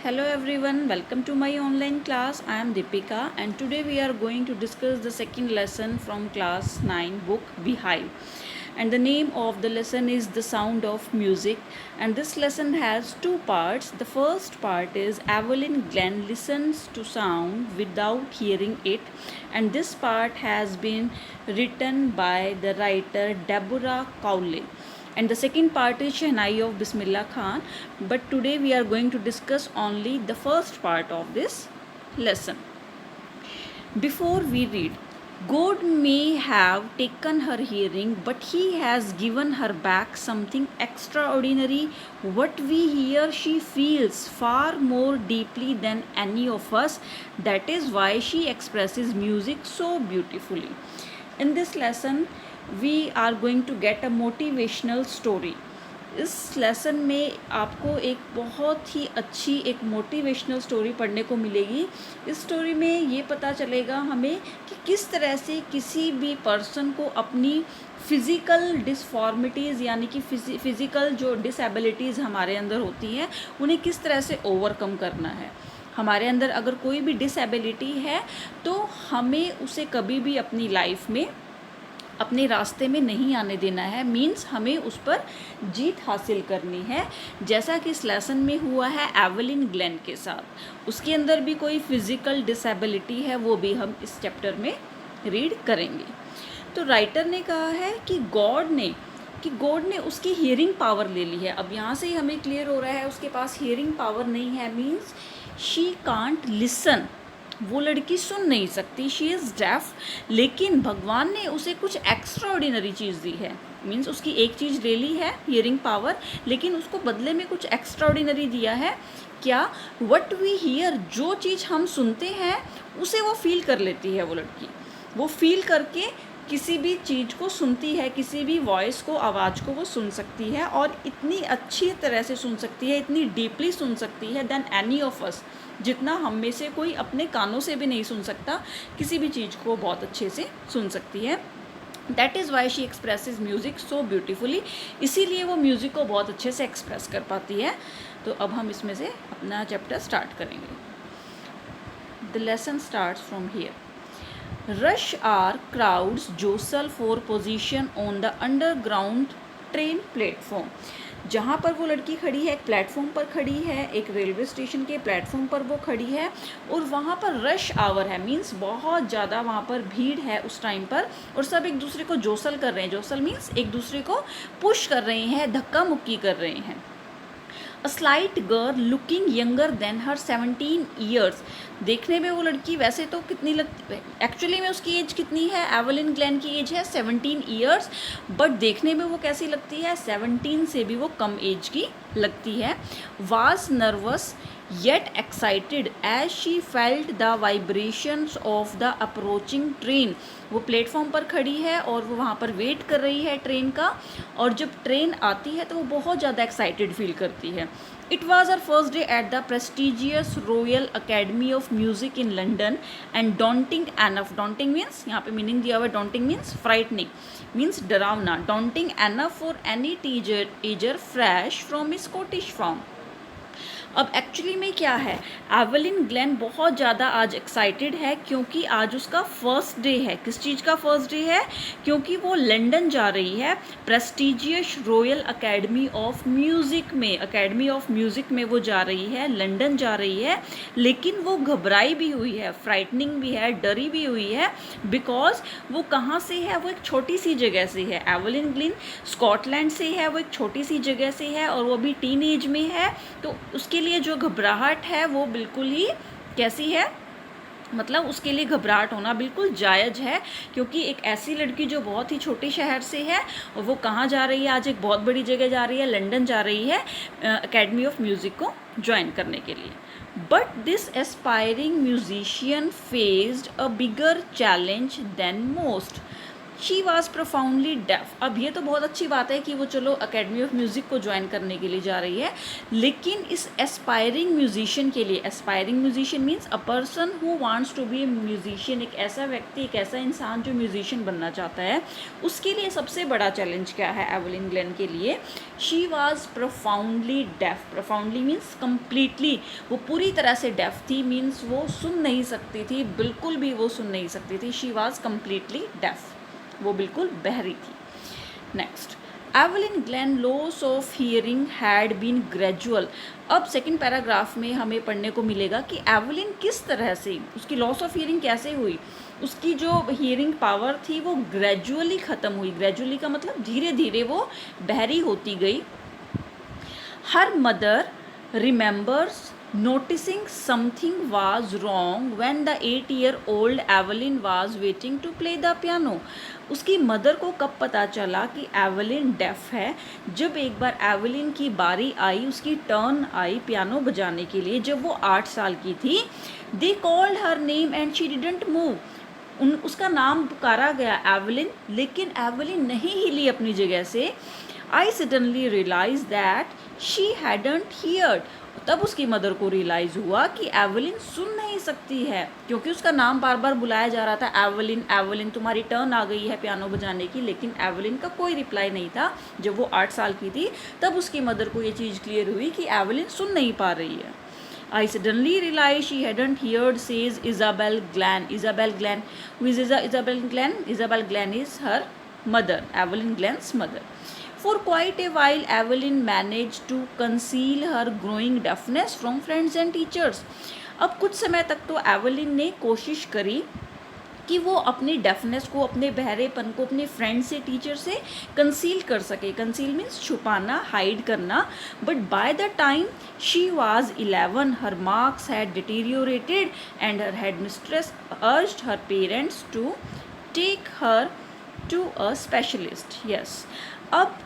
Hello everyone, welcome to my online class. I am Deepika and today we are going to discuss the second lesson from class 9 book Beehive. And the name of the lesson is The Sound of Music, and this lesson has two parts. The first part is Evelyn Glenn listens to sound without hearing it, and this part has been written by the writer Deborah Cowley. And the second part is Shehnai of Bismillah Khan, but today we are going to discuss only the first part of this lesson. Before we read, God may have taken her hearing, but He has given her back something extraordinary. What we hear, she feels far more deeply than any of us. That is why she expresses music so beautifully. In this lesson, we are going to get a motivational story. इस lesson में आपको एक बहुत ही अच्छी एक motivational story पढ़ने को मिलेगी. इस स्टोरी में ये पता चलेगा हमें कि किस तरह से किसी भी पर्सन को अपनी फ़िज़िकल डिसफॉर्मिटीज़ यानी कि फ़िज़िकल जो डिसेबिलिटीज़ हमारे अंदर होती हैं उन्हें किस तरह से ओवरकम करना है. हमारे अंदर अगर कोई भी डिसेबिलिटी है तो हमें उसे कभी भी अपनी लाइफ में अपने रास्ते में नहीं आने देना है. मीन्स हमें उस पर जीत हासिल करनी है, जैसा कि इस लेसन में हुआ है एवलिन ग्लेन के साथ. उसके अंदर भी कोई फिज़िकल डिसेबिलिटी है, वो भी हम इस चैप्टर में रीड करेंगे. तो राइटर ने कहा है कि गॉड ने उसकी हियरिंग पावर ले ली है. अब यहाँ से ही हमें क्लियर हो रहा है उसके पास हियरिंग पावर नहीं है. मीन्स शी कांट लिसन, वो लड़की सुन नहीं सकती, शी इज़ डेफ. लेकिन भगवान ने उसे कुछ एक्स्ट्राऑर्डिनरी चीज़ दी है. मीन्स उसकी एक चीज़ ले ली है हियरिंग पावर, लेकिन उसको बदले में कुछ एक्स्ट्राऑर्डिनरी दिया है. क्या? व्हाट वी हियर, जो चीज़ हम सुनते हैं उसे वो फील कर लेती है. वो लड़की वो फील करके किसी भी चीज़ को सुनती है, किसी भी वॉइस को, आवाज़ को वो सुन सकती है, और इतनी अच्छी तरह से सुन सकती है, इतनी डीपली सुन सकती है देन एनी ऑफ अस, जितना हम में से कोई अपने कानों से भी नहीं सुन सकता. किसी भी चीज़ को बहुत अच्छे से सुन सकती है. That is why she expresses music so beautifully. इसीलिए वो म्यूज़िक को बहुत अच्छे से एक्सप्रेस कर पाती है. तो अब हम इसमें से अपना चैप्टर स्टार्ट करेंगे. The lesson starts from here. Rush hour crowds jostle for position on the underground train platform. जहाँ पर वो लड़की खड़ी है, एक प्लेटफॉर्म पर खड़ी है, एक रेलवे स्टेशन के प्लेटफॉर्म पर वो खड़ी है, और वहाँ पर रश आवर है. मीन्स बहुत ज़्यादा वहाँ पर भीड़ है उस टाइम पर, और सब एक दूसरे को जोसल कर रहे हैं. जोसल मीन्स एक दूसरे को पुश कर रहे हैं, धक्का मुक्की कर रहे हैं. A slight girl looking younger than her 17 years. देखने में वो लड़की वैसे तो कितनी लगती है, एक्चुअली में उसकी एज कितनी है, एवलिन ग्लेन की एज है 17 ईयर्स, बट देखने में वो कैसी लगती है, 17 से भी वो कम एज की लगती है. Was nervous yet excited as she felt the vibrations of the approaching train. वो प्लेटफॉर्म पर खड़ी है और वो वहाँ पर वेट कर रही है ट्रेन का, और जब ट्रेन आती है तो वो बहुत ज़्यादा एक्साइटेड फील करती है. It was her first day at the prestigious Royal Academy of Music in London, and daunting enough, daunting means यहाँ पे मीनिंग दिया हुआ है, daunting means frightening, means डरावना, daunting enough for any teenager fresh from a Scottish farm. अब actually में क्या है, एवलिन ग्लेन बहुत ज़्यादा आज एक्साइटेड है क्योंकि आज उसका फर्स्ट डे है. किस चीज़ का फर्स्ट डे है? क्योंकि वो लंदन जा रही है prestigious royal academy of music में. अकेडमी ऑफ म्यूज़िक में वो जा रही है, लंदन जा रही है. लेकिन वो घबराई भी हुई है, फ्राइटनिंग भी है, डरी भी हुई है. बिकॉज वो कहाँ से है, वो एक छोटी सी जगह से है. एवलिन ग्लेन स्कॉटलैंड से है, वो एक छोटी सी जगह से है, और वो भी टीन एज में है. तो उसके लिए जो घबराहट है वो बिल्कुल ही कैसी है, मतलब उसके लिए घबराहट होना बिल्कुल जायज़ है, क्योंकि एक ऐसी लड़की जो बहुत ही छोटे शहर से है और वो कहाँ जा रही है, आज एक बहुत बड़ी जगह जा रही है, लंदन जा रही है एकेडमी ऑफ म्यूज़िक को ज्वाइन करने के लिए. But this aspiring musician faced a bigger challenge than most. She was profoundly deaf. अब ये तो बहुत अच्छी बात है कि वो चलो अकेडमी ऑफ म्यूज़िक को ज्वाइन करने के लिए जा रही है, लेकिन इस एस्पायरिंग म्यूजिशियन के लिए, aspiring musician means a person who wants to be a musician, एक ऐसा व्यक्ति, एक ऐसा इंसान जो म्यूजिशियन बनना चाहता है, उसके लिए सबसे बड़ा चैलेंज क्या है एवलिन ग्लेन के लिए? She was profoundly deaf. Profoundly means completely, वो पूरी तरह से डेफ थी, मीन्स वो सुन नहीं सकती थी, बिल्कुल भी वो सुन नहीं सकती थी। शी वॉज कम्प्लीटली डेफ, वो बिल्कुल बहरी थी। Next, Evelyn Glennie loss of hearing had been gradual. अब सेकंड पैराग्राफ में हमें पढ़ने को मिलेगा कि एवलिन किस तरह से, उसकी लॉस ऑफ हियरिंग कैसे हुई, उसकी जो हियरिंग पावर थी वो ग्रेजुअली ख़त्म हुई। ग्रेजुअली का मतलब धीरे धीरे वो बहरी होती गई। Her mother remembers noticing something was wrong when the 8-year-old Evelyn was waiting to play the piano। उसकी मदर को कब पता चला कि एवलिन डेफ है? जब एक बार एवलिन की बारी आई, उसकी टर्न आई पियानो बजाने के लिए, जब वो 8 साल की थी। They called her name and she didn't move। उसका नाम पुकारा गया एवलिन, लेकिन एवलिन नहीं हिली अपनी जगह से। I suddenly realized that she hadn't heard। तब उसकी मदर को रियलाइज़ हुआ कि एवलिन सुन नहीं सकती है, क्योंकि उसका नाम बार बार बुलाया जा रहा था, एवलिन एवलिन तुम्हारी टर्न आ गई है पियानो बजाने की, लेकिन एवलिन का कोई रिप्लाई नहीं था। जब वो 8 साल की थी तब उसकी मदर को ये चीज़ क्लियर हुई कि एवलिन सुन नहीं पा रही है। I suddenly realized she hadn't heard, says Isabel Glenn। Isabel Glenn, who is Isabel Glenn? Isabel Glenn is her mother, Evelyn Glenn's mother। For quite a while, Evelyn managed to conceal her growing deafness from friends and teachers। अब कुछ समय तक तो Evelyn ने कोशिश करी कि वो अपनी डेफनेस को, अपने बहरेपन को अपने फ्रेंड से, टीचर से कंसील कर सके। कंसील मीन्स छुपाना, हाइड करना। But by the time she was 11, her marks had deteriorated and her headmistress urged her parents to take her to a specialist. Yes, अब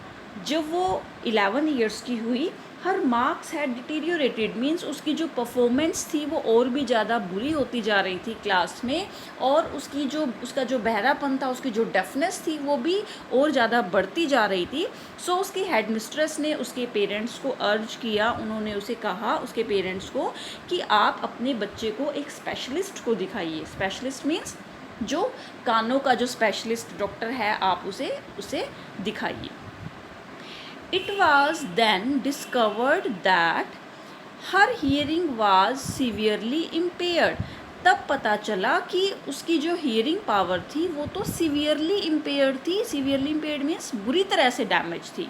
जब वो 11 ईयर्स की हुई, her marks had deteriorated means उसकी जो performance थी वो और भी ज़्यादा बुरी होती जा रही थी क्लास में, और उसका जो बहरापन था, उसकी जो डेफनेस थी वो भी और ज़्यादा बढ़ती जा रही थी। सो उसकी हेड मिस्ट्रेस ने उसके पेरेंट्स को अर्ज किया, उन्होंने उसे कहा, उसके पेरेंट्स को, कि आप अपने बच्चे को एक स्पेशलिस्ट को दिखाइए। स्पेशलिस्ट मीन्स जो कानों का जो स्पेशलिस्ट डॉक्टर है, आप उसे दिखाइए। It was then discovered that her hearing was severely impaired। तब पता चला कि उसकी जो हियरिंग पावर थी वो तो सीवियरली इम्पेयर्ड थी। सीवियरली इम्पेयर्ड मीन्स बुरी तरह से डैमेज थी,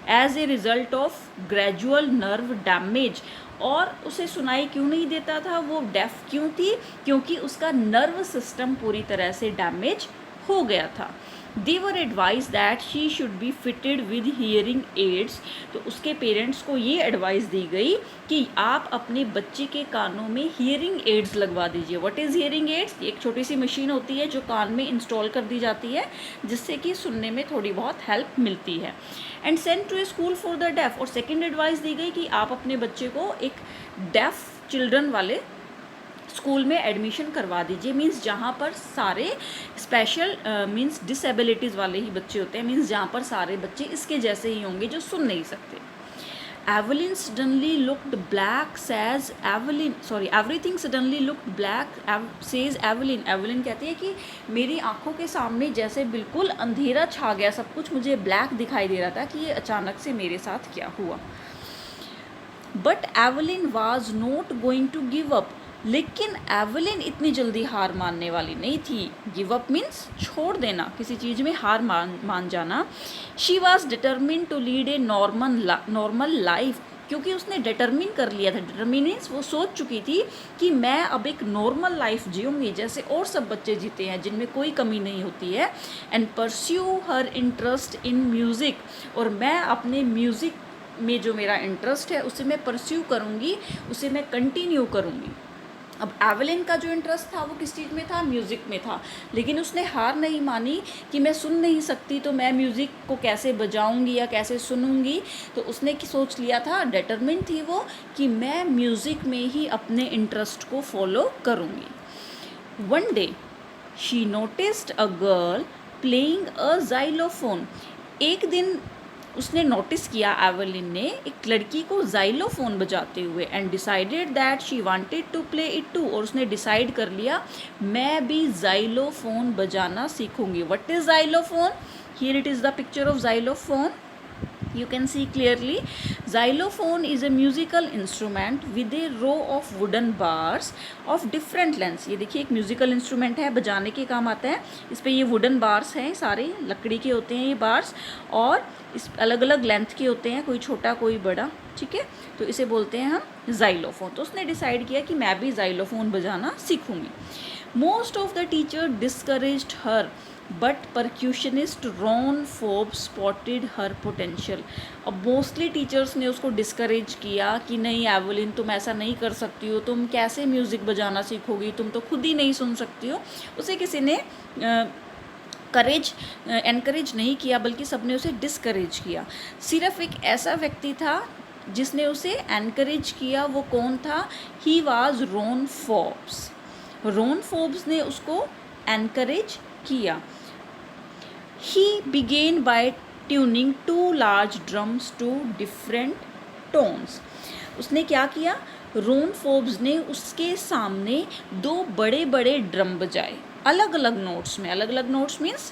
as a result of gradual nerve damage. और उसे सुनाई क्यों नहीं देता था, वो डेफ क्यों थी? क्योंकि उसका नर्व सिस्टम पूरी तरह से डैमेज हो गया था। They were advised that she should be fitted with hearing aids। तो उसके पेरेंट्स को ये एडवाइस दी गई कि आप अपने बच्चे के कानों में हियरिंग एड्स लगवा दीजिए। What is hearing aids? एक छोटी सी मशीन होती है जो कान में इंस्टॉल कर दी जाती है, जिससे कि सुनने में थोड़ी बहुत हेल्प मिलती है। And send to a school for the deaf. और सेकेंड एडवाइस दी गई कि आप अपने बच्चे को एक डेफ चिल्ड्रन वाले स्कूल में एडमिशन करवा दीजिए। मीन्स जहाँ पर सारे स्पेशल मीन्स डिसेबिलिटीज़ वाले ही बच्चे होते हैं, मीन्स जहाँ पर सारे बच्चे इसके जैसे ही होंगे जो सुन नहीं सकते। Evelyn suddenly looked black says Evelyn, sorry everything suddenly looked black says Evelyn. Evelyn कहती है कि मेरी आंखों के सामने जैसे बिल्कुल अंधेरा छा गया, सब कुछ मुझे ब्लैक दिखाई दे रहा था कि ये अचानक से मेरे साथ क्या हुआ। But Evelyn was not going to give up. लेकिन एवलिन इतनी जल्दी हार मानने वाली नहीं थी। गिव अप मीन्स छोड़ देना, किसी चीज़ में हार मान जाना। She was determine to lead a normal life. क्योंकि उसने डिटर्मिन कर लिया था। डिटर्मिन मीन्स वो सोच चुकी थी कि मैं अब एक नॉर्मल लाइफ जीऊँगी जैसे और सब बच्चे जीते हैं, जिनमें कोई कमी नहीं होती है। And pursue her interest in music. और मैं अपने म्यूज़िक में जो मेरा इंटरेस्ट है उसे मैं परस्यू करूँगी, उसे मैं कंटिन्यू करूँगी। अब एवलिन का जो इंटरेस्ट था वो किस चीज़ में था? म्यूज़िक में था। लेकिन उसने हार नहीं मानी कि मैं सुन नहीं सकती तो मैं म्यूज़िक को कैसे बजाऊंगी या कैसे सुनूंगी। तो उसने सोच लिया था, डिटरमिन थी वो, कि मैं म्यूज़िक में ही अपने इंटरेस्ट को फॉलो करूंगी। One day she noticed a girl playing a xylophone. एक दिन उसने नोटिस किया, एवलिन ने, एक लड़की को जाइलोफोन बजाते हुए, and decided that she wanted to play it too, और उसने डिसाइड कर लिया मैं भी जाइलोफोन बजाना सीखूंगी। What is xylophone? Here it is the picture of xylophone. You can see clearly. Xylophone is a musical instrument with a row of wooden bars of different lengths. ये देखिए एक म्यूजिकल इंस्ट्रूमेंट है, बजाने के काम आता है. इस पे ये वुडन बार्स हैं, सारे लकड़ी के होते हैं ये बार्स, और इस अलग अलग लेंथ के होते हैं, कोई छोटा कोई बड़ा. ठीक है, तो इसे बोलते हैं हम जाइलोफोन. तो उसने डिसाइड किया कि मैं भी जाइलोफोन बजाना सीखूंगी. Most of the teacher discouraged her, but percussionist Ron Forbes spotted her potential. अब मोस्टली टीचर्स ने उसको डिस्करेज किया कि नहीं एवलिन, तुम ऐसा नहीं कर सकती हो, तुम कैसे म्यूज़िक बजाना सीखोगी, तुम तो खुद ही नहीं सुन सकती हो. उसे किसी ने एनकरेज नहीं किया, बल्कि सबने उसे डिस्करेज किया. सिर्फ एक ऐसा व्यक्ति था जिसने उसे एनकरेज किया. वो कौन था? He was Ron Forbes. Ron Forbes ने उसको एनकरेज किया. He began by tuning 2 large drums to different tones. उसने क्या किया? रॉन फोर्ब्स ने उसके सामने 2 बड़े बड़े ड्रम बजाए, अलग अलग नोट्स में. अलग अलग नोट्स मीन्स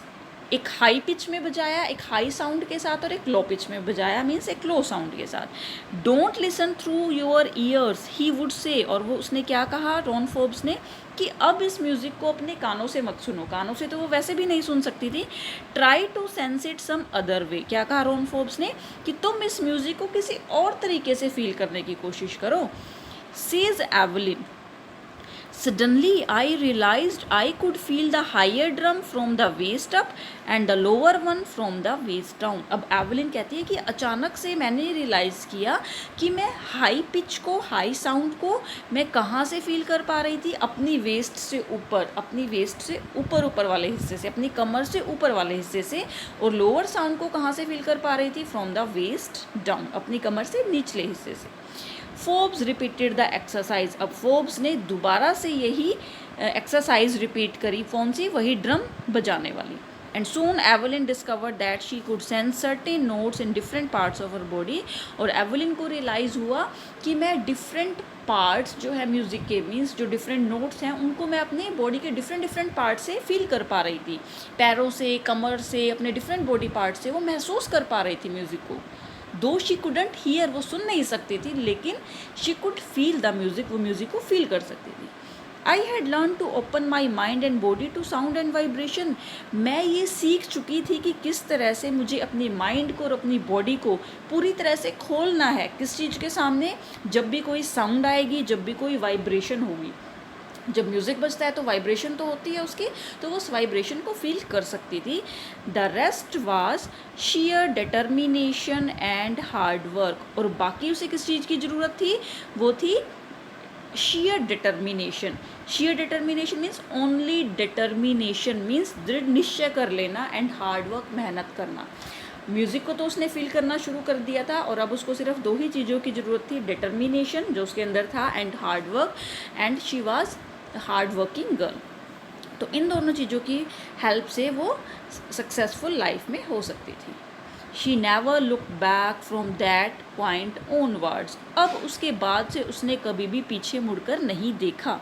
एक हाई पिच में बजाया, एक हाई साउंड के साथ, और एक लो पिच में बजाया, मीन्स एक लो साउंड के साथ. Don't listen through your ears, he would say. और वो उसने क्या कहा रॉन फोर्ब्स ने कि अब इस म्यूज़िक को अपने कानों से मत सुनो. कानों से तो वो वैसे भी नहीं सुन सकती थी. Try to sense it some other way. क्या कहा रॉन फोर्ब्स ने? कि तुम इस म्यूज़िक को किसी और तरीके से फील करने की कोशिश करो. Says Evelyn, suddenly I realized I could feel the higher drum from the waist up and the lower one from the waist down. अब एवलिन कहती है कि अचानक से मैंने रियलाइज़ किया कि मैं हाई पिच को, हाई साउंड को मैं कहाँ से फील कर पा रही थी? अपनी वेस्ट से ऊपर, अपनी वेस्ट से ऊपर ऊपर वाले हिस्से से, अपनी कमर से ऊपर वाले हिस्से से. और लोअर साउंड को कहाँ से फील कर पा रही थी? फ्रॉम द वेस्ट डाउन, अपनी कमर से निचले हिस्से से. Forbes repeated the exercise. अब फोर्ब्स ने दोबारा से यही एक्सरसाइज रिपीट करी. कौन सी? वही ड्रम बजाने वाली. And soon Evelyn discovered that she could sense certain notes in different parts of her body. और एवलिन को रियलाइज़ हुआ कि मैं डिफरेंट पार्ट्स जो है म्यूज़िक के, मीन्स जो डिफरेंट नोट्स हैं, उनको मैं अपने बॉडी के डिफरेंट पार्ट से फील कर पा रही थी. पैरों से, कमर से, अपने डिफरेंट बॉडी पार्ट से वो महसूस कर पा रही थी म्यूज़िक को. दो शी कुडंट हियर, वो सुन नहीं सकती थी, लेकिन she could feel the music, वो म्यूज़िक को फील कर सकती थी. I had learn to open my mind and body to sound and vibration. मैं ये सीख चुकी थी कि किस तरह से मुझे अपनी माइंड को और अपनी बॉडी को पूरी तरह से खोलना है. किस चीज़ के सामने? जब भी कोई साउंड आएगी, जब भी कोई वाइब्रेशन होगी. जब म्यूज़िक बजता है तो वाइब्रेशन तो होती है उसकी, तो वो उस वाइब्रेशन को फील कर सकती थी. The rest was share determination and hard work. और बाकी उसे किस चीज़ की ज़रूरत थी? वो थी share determination. Share determination means only determination, means दृढ़ निश्चय कर लेना, एंड हार्ड वर्क, मेहनत करना. म्यूज़िक को तो उसने फील करना शुरू कर दिया था, और अब उसको सिर्फ 2 ही चीज़ों की ज़रूरत थी. डिटर्मिनेशन जो उसके अंदर था, and hard work, and she was hard working girl. तो इन दोनों चीज़ों की हेल्प से वो सक्सेसफुल लाइफ में हो सकती थी. She never look back from that point onwards. अब उसके बाद से उसने कभी भी पीछे मुड़कर नहीं देखा.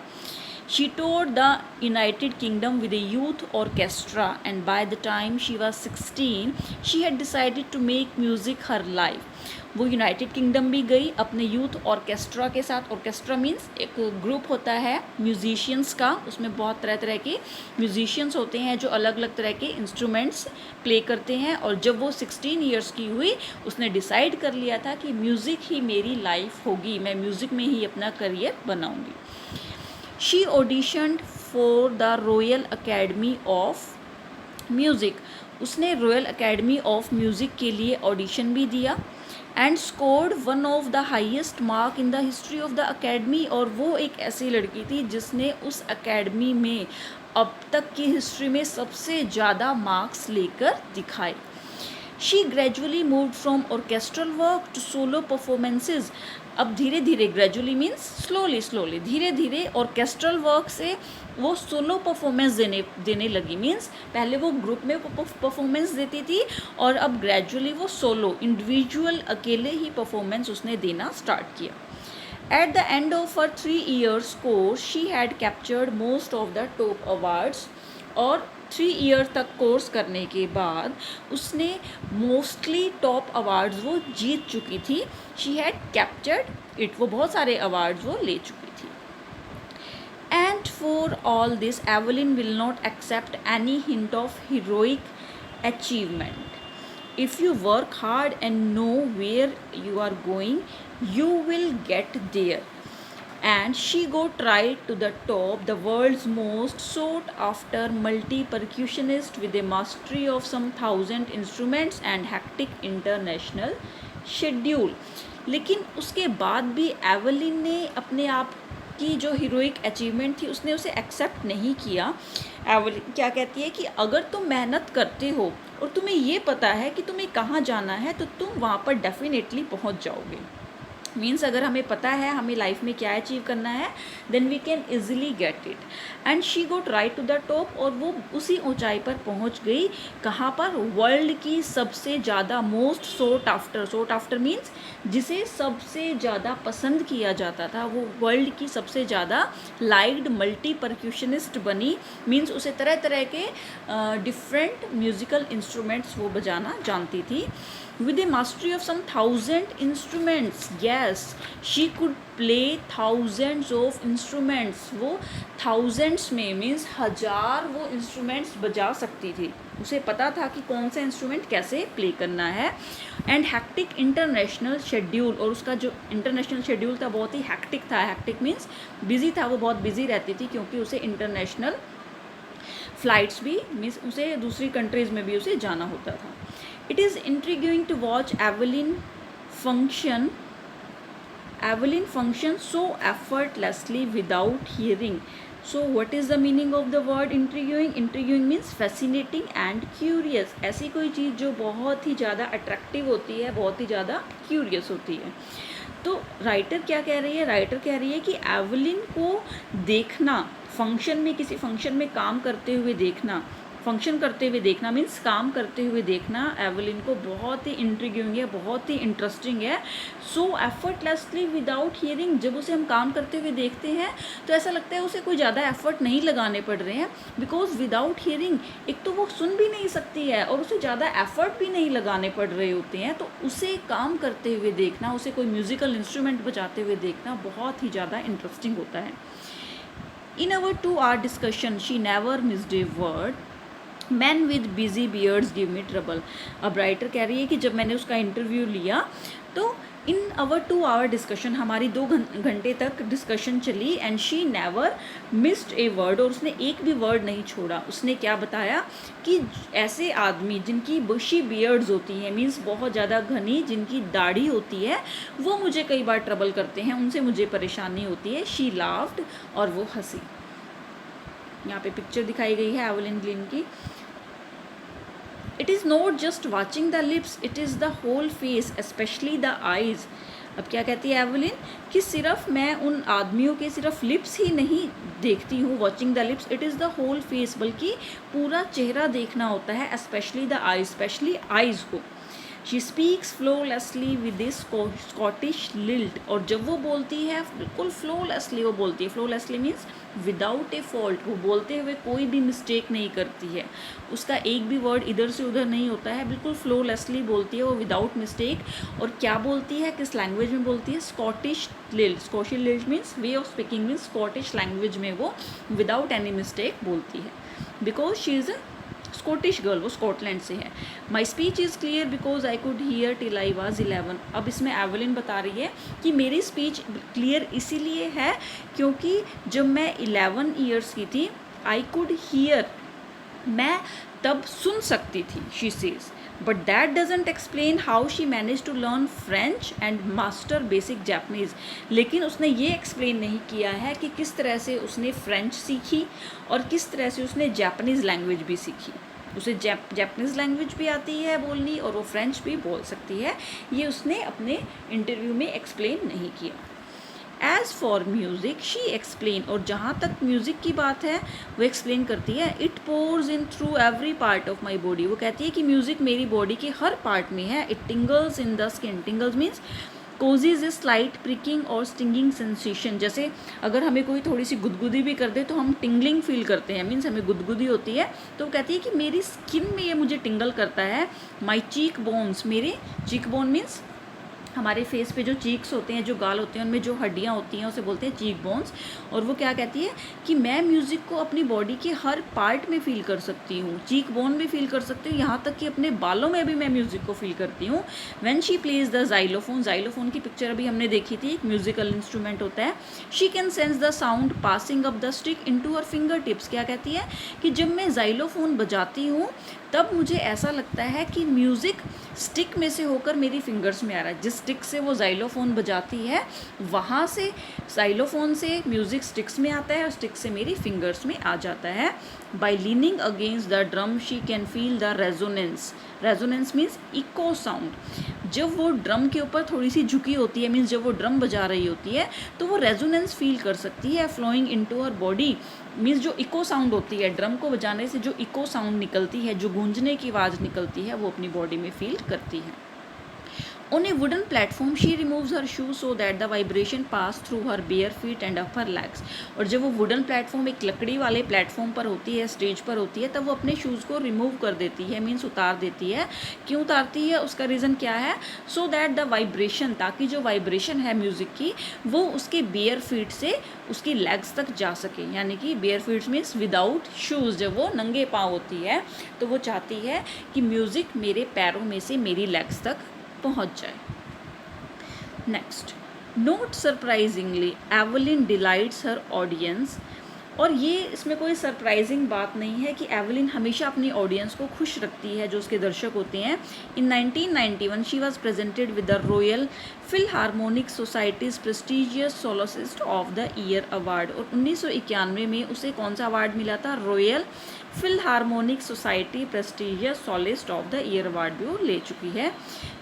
She toured the United Kingdom with a youth orchestra, and by the time she was 16, she had decided to make music her life. वो यूनाइटेड किंगडम भी गई अपने यूथ ऑर्केस्ट्रा के साथ. ऑर्केस्ट्रा मीन्स एक ग्रुप होता है म्यूजिशियंस का, उसमें बहुत तरह तरह के म्यूजिशियंस होते हैं जो अलग अलग तरह के इंस्ट्रूमेंट्स प्ले करते हैं. और जब वो 16 ईयर्स की हुई, उसने डिसाइड कर लिया था कि म्यूज़िक ही मेरी लाइफ होगी, मैं म्यूज़िक में ही अपना करियर बनाऊंगी. She auditioned for the Royal Academy of Music. उसने रॉयल अकेडमी ऑफ म्यूज़िक के लिए ऑडिशन भी दिया, and scored one of the highest mark in the history of the academy. और वो एक ऐसी लड़की थी जिसने उस अकेडमी में अब तक की हिस्ट्री में सबसे ज़्यादा मार्क्स लेकर दिखाए. She gradually moved from orchestral work to solo performances. अब धीरे धीरे, ग्रेजुअली मीन्स स्लोली स्लोली, धीरे धीरे ऑर्केस्ट्रल वर्क से वो सोलो परफॉर्मेंस देने लगी। मीन्स पहले वो ग्रुप में परफॉर्मेंस देती थी और अब ग्रेजुअली वो सोलो, इंडिविजुअल, अकेले ही परफॉर्मेंस उसने देना स्टार्ट किया। At the end of her 3 years course, she had captured most of the top awards. और 3 ईयर तक कोर्स करने के बाद उसने मोस्टली टॉप अवार्ड्स वो जीत चुकी थी। शी हैड कैप्चर्ड इट, वो बहुत सारे अवार्ड्स वो ले चुकी थी। And for all this Evelyn will not accept any hint of heroic achievement. If you work hard and know where you are going, you will get there. And she got right to the top, the world's most sought after multi-percussionist with a mastery of some 1,000 instruments and hectic international schedule. लेकिन उसके बाद भी Evelyn ने अपने आप की जो heroic achievement थी उसने उसे एक्सेप्ट नहीं किया। एवलिन क्या कहती है कि अगर तुम मेहनत करते हो और तुम्हें ये पता है कि तुम्हें कहाँ जाना है तो तुम वहाँ पर डेफिनेटली पहुँच जाओगे। मीन्स अगर हमें पता है हमें लाइफ में क्या अचीव करना है, then we can easily get it. And she got right to the top, और वो उसी ऊंचाई पर पहुंच गई। कहाँ पर? वर्ल्ड की सबसे ज़्यादा मोस्ट सोट आफ्टर मीन्स जिसे सबसे ज़्यादा पसंद किया जाता था, वो वर्ल्ड की सबसे ज़्यादा लाइक्ड मल्टी परक्यूशनिस्ट बनी। मीन्स उसे तरह तरह के डिफरेंट म्यूज़िकल इंस्ट्रूमेंट्स वो बजाना जानती थी। With a mastery of some 1,000 instruments, yes, she could play thousands of instruments. वो thousands में मीन्स 1000 वो इंस्ट्रूमेंट्स बजा सकती थी। उसे पता था कि कौन सा इंस्ट्रूमेंट कैसे प्ले करना है। एंड हैक्टिक इंटरनेशनल शेड्यूल, और उसका जो इंटरनेशनल शेड्यूल था बहुत ही हैक्टिक था। हैक्टिक मीन्स बिजी था, वो बहुत बिजी रहती थी क्योंकि उसे इंटरनेशनल फ्लाइट्स भी मीन्स उसे दूसरी कंट्रीज़ में भी उसे जाना होता था। It is intriguing to watch Evelyn function so effortlessly without hearing. So what is the meaning of the word intriguing? Intriguing means fascinating and curious. ऐसी कोई चीज़ जो बहुत ही ज़्यादा अट्रैक्टिव होती है, बहुत ही ज़्यादा क्यूरियस होती है। तो राइटर क्या कह रही है? राइटर कह रही है कि एवलिन को देखना, फंक्शन में, किसी फंक्शन में काम करते हुए देखना, फंक्शन करते हुए देखना मीन्स काम करते हुए देखना एवलिन को बहुत ही इंट्रिगिंग है, बहुत ही इंटरेस्टिंग है। सो एफर्टलेसली विदाउट हियरिंग, जब उसे हम काम करते हुए देखते हैं तो ऐसा लगता है उसे कोई ज़्यादा एफर्ट नहीं लगाने पड़ रहे हैं। बिकॉज विदाउट हियरिंग, एक तो वो सुन भी नहीं सकती है और उसे ज़्यादा एफर्ट भी नहीं लगाने पड़ रहे होते हैं, तो उसे काम करते हुए देखना, उसे कोई म्यूज़िकल इंस्ट्रूमेंट बजाते हुए देखना बहुत ही ज़्यादा इंटरेस्टिंग होता है। इन अवर 2 hour discussion she never missed a word, man with busy beards give me trouble. अब राइटर कह रही है कि जब मैंने उसका इंटरव्यू लिया तो इन अवर 2 hour डिस्कशन, हमारी 2 घंटे तक डिस्कशन चली, and she never missed a word, और उसने एक भी वर्ड नहीं छोड़ा। उसने क्या बताया कि ऐसे आदमी जिनकी बुशी बियर्ड्स होती हैं, मीन्स बहुत ज़्यादा घनी जिनकी दाढ़ी होती है, वो मुझे कई बार ट्रबल करते हैं, उनसे मुझे परेशानी होती है। शी लाफ्ड, और वो हंसी। यहाँ पे पिक्चर दिखाई गई है एवलिन ग्लिन की। It is not just watching the lips, it is the whole face, especially the eyes. अब क्या कहती है एवलिन कि सिर्फ मैं उन आदमियों के सिर्फ लिप्स ही नहीं देखती हूँ, watching the lips, it is the whole face, बल्कि पूरा चेहरा देखना होता है, specially the eyes, specially eyes को। She speaks flawlessly with this Scottish lilt, और जब वो बोलती है बिल्कुल फ्लोलेसली वो बोलती है। फ्लोलेसली मीन्स विदाउट ए फॉल्ट, वो बोलते हुए कोई भी मिस्टेक नहीं करती है, उसका एक भी वर्ड इधर से उधर नहीं होता है, बिल्कुल फ्लोलेसली बोलती है वो विदाउट मिस्टेक। और क्या बोलती है, किस लैंग्वेज में बोलती है? Scottish lilt. Scottish lilt means way of speaking, means Scottish language में वो विदाउट एनी मिस्टेक बोलती है। Because she is a Scottish girl, वो स्कॉटलैंड से है। My speech is clear because I could hear till I was 11। अब इसमें Evelyn बता रही है कि मेरी स्पीच क्लियर इसीलिए है क्योंकि जब मैं 11 ईयर्स की थी, आई कुड हीयर, मैं तब सुन सकती थी, she says. But that doesn't explain how she manage to learn French and master basic Japanese. लेकिन उसने ये एक्सप्लेन नहीं किया है कि किस तरह से उसने फ्रेंच सीखी और किस तरह से उसने जैपनीज़ लैंग्वेज भी सीखी। उसे जापानीज़ लैंग्वेज भी आती है बोलनी और वो फ्रेंच भी बोल सकती है। ये उसने अपने इंटरव्यू में एक्सप्लेन नहीं किया। As for music she explain, और जहाँ तक म्यूज़िक की बात है वो एक्सप्लेन करती है, it pores in through every part of my body. वो कहती है कि म्यूज़िक मेरी बॉडी के हर पार्ट में है। It tingles in the skin, tingles means causes is slight pricking और स्टिंगिंग सेंसेशन। जैसे अगर हमें कोई थोड़ी सी गुदगुदी भी कर दे तो हम टिंगलिंग फील करते हैं, मीन्स हमें गुदगुदी होती है। तो वो कहती है कि मेरी स्किन में ये मुझे टिंगल करता है। माई चीक बोन्स, मेरे चीक बोन मीन्स हमारे फेस पे जो चीक्स होते हैं, जो गाल होते हैं, उनमें जो हड्डियाँ होती हैं उसे बोलते हैं चीक बोन्स। और वो क्या कहती है कि मैं म्यूज़िक को अपनी बॉडी के हर पार्ट में फ़ील कर सकती हूँ, चीक बोन भी फील कर सकती हूँ, यहाँ तक कि अपने बालों में भी मैं म्यूज़िक को फील करती हूँ। When she plays the xylophone, xylophone की पिक्चर अभी हमने देखी थी, एक म्यूजिकल इंस्ट्रूमेंट होता है। She can sense the sound passing up the stick into her finger tips. क्या कहती है कि जब मैं जाइलोफोन बजाती हूँ तब मुझे ऐसा लगता है कि म्यूज़िक स्टिक में से होकर मेरी फिंगर्स में आ रहा है। जिस स्टिक से वो जाइलोफोन बजाती है वहाँ से, जाइलोफोन से म्यूज़िक स्टिक्स में आता है और स्टिक से मेरी फिंगर्स में आ जाता है। By leaning against the drum she can feel the resonance, resonance means echo sound. जब वो ड्रम के ऊपर थोड़ी सी झुकी होती है, मीन्स जब वो ड्रम बजा रही होती है तो वो रेजोनेंस फील कर सकती है। Flowing into her body means जो इको साउंड होती है, ड्रम को बजाने से जो इको साउंड निकलती है, जो गूंजने की आवाज़ निकलती है, वो अपनी बॉडी में फील करती है। On a wooden platform, she removes her shoes so that the vibration pass through her bare feet and upper legs. और जब वो वुडन प्लेटफॉर्म एक लकड़ी वाले प्लेटफॉर्म पर होती है, स्टेज पर होती है, तब वो अपने शूज़ को रिमूव कर देती है, मीन्स उतार देती है। क्यों उतारती है, उसका रीज़न क्या है? सो दैट द वाइब्रेशन, ताकि जो वाइब्रेशन है म्यूज़िक की वो उसके बेयर फीट से उसकी लेग्स तक जा सके। यानी कि bare feets means without shoes, जब वो नंगे पाँव होती है तो वो चाहती है कि म्यूज़िक मेरे पैरों में से मेरी लेग्स तक पहुंच जाए। Next, not surprisingly Evelyn delights her audience. और ये इसमें कोई सरप्राइजिंग बात नहीं है कि एवलिन हमेशा अपनी ऑडियंस को खुश रखती है, जो उसके दर्शक होते हैं। In 1991 she was presented with the Royal Philharmonic Society's prestigious soloist of the year award. और 1991 में उसे कौन सा अवार्ड मिला था? Royal Philharmonic Society prestigious soloist of the year award भी वो ले चुकी है।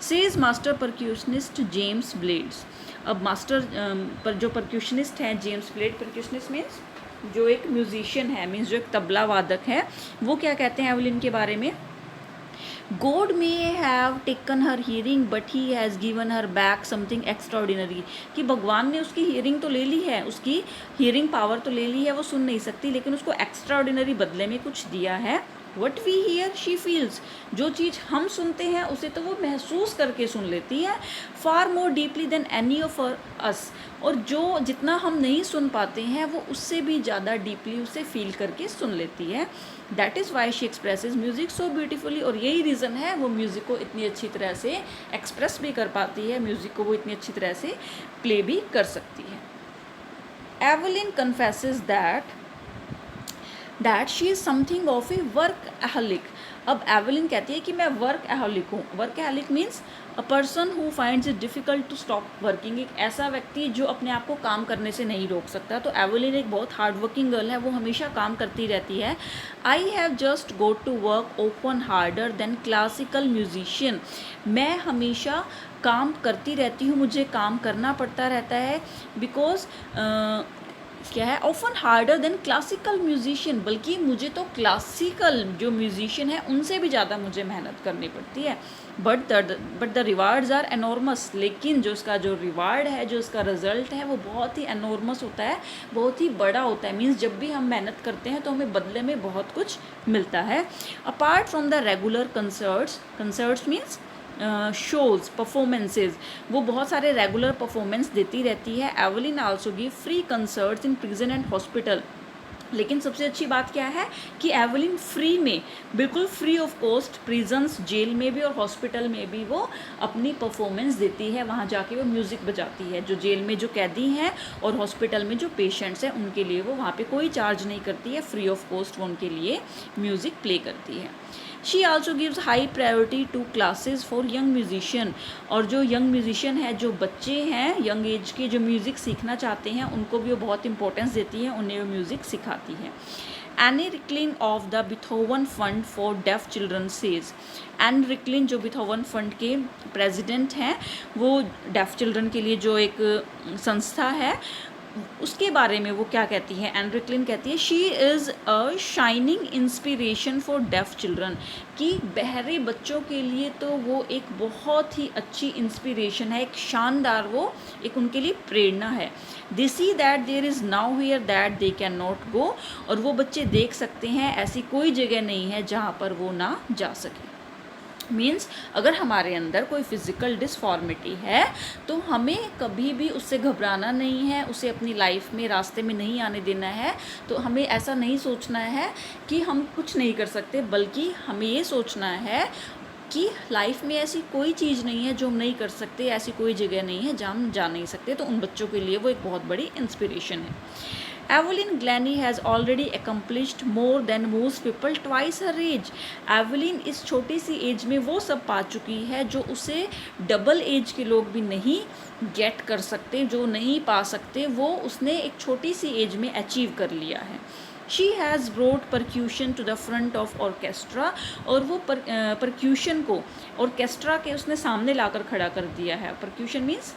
Says master percussionist James Blades. अब मास्टर पर जो परक्यूशनिस्ट हैं जेम्स ब्लेड, परक्यूशनिस्ट मीन्स जो एक म्यूजिशियन है, मीन्स जो एक तबला वादक है, वो क्या कहते हैं एवलिन के बारे में? God may have taken her hearing but he has given her back something extraordinary। कि भगवान ने उसकी हियरिंग तो ले ली है, उसकी हियरिंग पावर तो ले ली है, वो सुन नहीं सकती, लेकिन उसको एक्स्ट्राऑर्डिनरी बदले में कुछ दिया है। What we hear she feels, जो चीज़ हम सुनते हैं उसे तो वो महसूस करके सुन लेती है। Far more deeply than any of us, और जो जितना हम नहीं सुन पाते हैं वो उससे भी ज़्यादा डीपली उसे फील करके सुन लेती है। That is why she expresses music so beautifully. और यही रीज़न है वो म्यूज़िक को इतनी अच्छी तरह से एक्सप्रेस भी कर पाती है, म्यूज़िक को वो इतनी अच्छी तरह से प्ले भी कर सकती है। Evelyn confesses that she is something of a workaholic. अब एवलिन कहती है कि मैं वर्कaholic हूँ। Workaholic means a person who finds it difficult to stop working, एक ऐसा व्यक्ति जो अपने आप को काम करने से नहीं रोक सकता। तो एवलिन एक बहुत हार्ड वर्किंग गर्ल है, वो हमेशा काम करती रहती है। I have just got to work open harder than classical musician. मैं हमेशा काम करती रहती हूँ, मुझे काम करना पड़ता रहता है, बिकॉज क्या है, often harder than classical musician, बल्कि मुझे तो क्लासिकल जो म्यूजिशियन है उनसे भी ज़्यादा मुझे मेहनत करनी पड़ती है। But the rewards are enormous, लेकिन जो इसका जो रिवार्ड है, जो इसका रिजल्ट है वो बहुत ही एनॉर्मस होता है, बहुत ही बड़ा होता है। मीन्स जब भी हम मेहनत करते हैं तो हमें बदले में बहुत कुछ मिलता है। Apart from the regular concerts means shows performances, वो बहुत सारे रेगुलर परफॉर्मेंस देती रहती है। Evelyn also give free concerts in prison and hospital. लेकिन सबसे अच्छी बात क्या है कि एवलिन फ्री में, बिल्कुल फ्री ऑफ कॉस्ट, प्रिजन्स जेल में भी और हॉस्पिटल में भी वो अपनी परफॉर्मेंस देती है। वहाँ जाके वो म्यूज़िक बजाती है। जो जेल में जो कैदी हैं और हॉस्पिटल में जो पेशेंट्स हैं उनके लिए वो वहाँ पे कोई चार्ज नहीं करती है, फ्री ऑफ कॉस्ट वो उनके लिए म्यूज़िक प्ले करती है। She also gives high priority to classes for young musician. और जो यंग म्यूजिशियन है, जो बच्चे हैं यंग एज के, जो म्यूज़िक सीखना चाहते हैं, उनको भी वो बहुत इंपॉर्टेंस देती है, उन्हें वो म्यूज़िक सिखाती है। Annie Ricklin of the Beethoven Fund for Deaf Children says. Ann Ricklin जो बिथोवन फंड के प्रेसिडेंट हैं, वो डेफ चिल्ड्रन के लिए जो एक संस्था है, उसके बारे में वो क्या कहती है। एन रिकलिन कहती है she is a shining inspiration for Deaf children, कि बहरे बच्चों के लिए तो वो एक बहुत ही अच्छी इंस्पिरेशन है, एक शानदार, वो एक उनके लिए प्रेरणा है। They see that there is nowhere that they cannot go, और वो बच्चे देख सकते हैं ऐसी कोई जगह नहीं है जहाँ पर वो ना जा सके। मीन्स अगर हमारे अंदर कोई फिज़िकल डिसफॉर्मिटी है तो हमें कभी भी उससे घबराना नहीं है, उसे अपनी लाइफ में रास्ते में नहीं आने देना है। तो हमें ऐसा नहीं सोचना है कि हम कुछ नहीं कर सकते, बल्कि हमें ये सोचना है कि लाइफ में ऐसी कोई चीज़ नहीं है जो हम नहीं कर सकते, ऐसी कोई जगह नहीं है जहाँ हम जा नहीं सकते। तो उन बच्चों के लिए वो एक बहुत बड़ी इंस्पिरेशन है। Evelyn Glennie has already accomplished more than most people twice her age. Evelyn इस छोटी सी एज में वो सब पा चुकी है जो उसे डबल एज के लोग भी नहीं गेट कर सकते, जो नहीं पा सकते, वो उसने एक छोटी सी एज में अचीव कर लिया है। She has brought percussion to the front of orchestra, और वो परक्यूशन को ऑर्केस्ट्रा के उसने सामने लाकर खड़ा कर दिया है। परक्यूशन मीन्स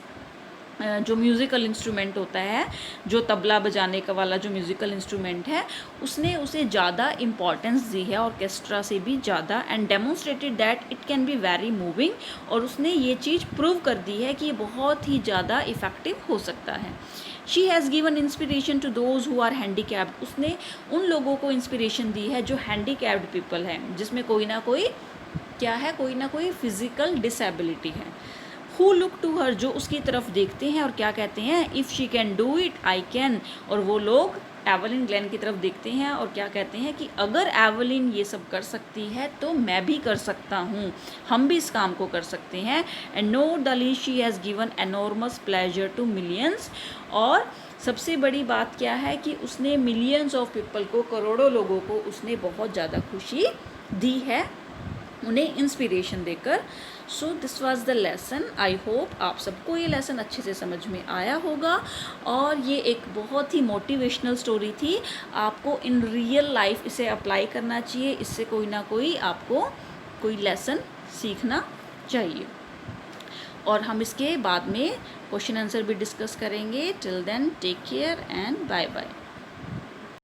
जो म्यूज़िकल इंस्ट्रूमेंट होता है, जो तबला बजाने का वाला जो म्यूज़िकल इंस्ट्रूमेंट है, उसने उसे ज़्यादा इम्पॉर्टेंस दी है ऑर्केस्ट्रा से भी ज़्यादा। And demonstrated that it can be very moving, और उसने ये चीज़ प्रूव कर दी है कि ये बहुत ही ज़्यादा इफ़ेक्टिव हो सकता है। She has given inspiration to those who are handicapped, उसने उन लोगों को इंस्पिरेशन दी है जो हैंडीकैप्ड पीपल हैं, जिसमें कोई ना कोई क्या है, कोई ना कोई फिज़िकल डिसेबिलिटी है। हु लुक टू हर, जो उसकी तरफ देखते हैं और क्या कहते हैं, if she can do it I can, और वो लोग एवलिन ग्लेन की तरफ देखते हैं और क्या कहते हैं कि अगर एवलिन ये सब कर सकती है तो मैं भी कर सकता हूँ, हम भी इस काम को कर सकते हैं। And note the least she has given enormous pleasure to millions, और सबसे बड़ी बात क्या है कि उसने मिलियंस ऑफ पीपल को, करोड़ों लोगों को उसने बहुत ज़्यादा खुशी दी है, उन्हें इंस्पिरेशन देकर। So this was the lesson. I hope आप सबको ये लेसन अच्छे से समझ में आया होगा, और ये एक बहुत ही मोटिवेशनल स्टोरी थी। आपको इन रियल लाइफ इसे अप्लाई करना चाहिए, इससे कोई ना कोई आपको कोई लेसन सीखना चाहिए। और हम इसके बाद में क्वेश्चन आंसर भी डिस्कस करेंगे। Till then take care and bye bye.